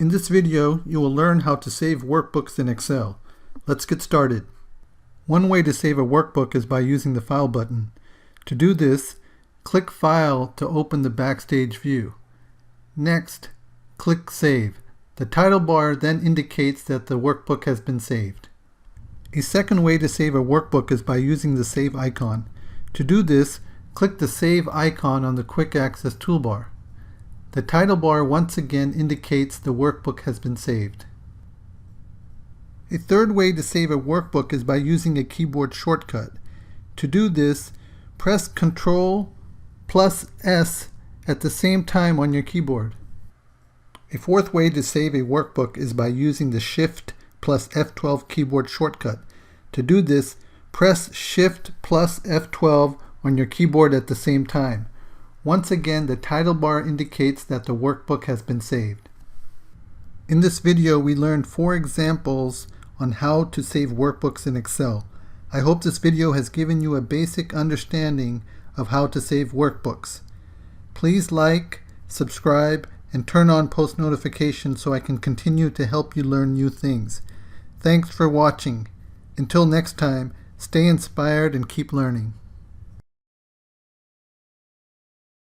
In this video, you will learn how to save workbooks in Excel. Let's get started. One way to save a workbook is by using the File button. To do this, click File to open the Backstage view. Next, click Save. The title bar then indicates that the workbook has been saved. A second way to save a workbook is by using the Save icon. To do this, click the Save icon on the Quick Access toolbar. The title bar once again indicates the workbook has been saved. A third way to save a workbook is by using a keyboard shortcut. To do this, press Ctrl+S at the same time on your keyboard. A fourth way to save a workbook is by using the Shift+F12 keyboard shortcut. To do this, press Shift+F12 on your keyboard at the same time. Once again, the title bar indicates that the workbook has been saved. In this video, we learned 4 examples on how to save workbooks in Excel. I hope this video has given you a basic understanding of how to save workbooks. Please like, subscribe, and turn on post notifications so I can continue to help you learn new things. Thanks for watching. Until next time, stay inspired and keep learning.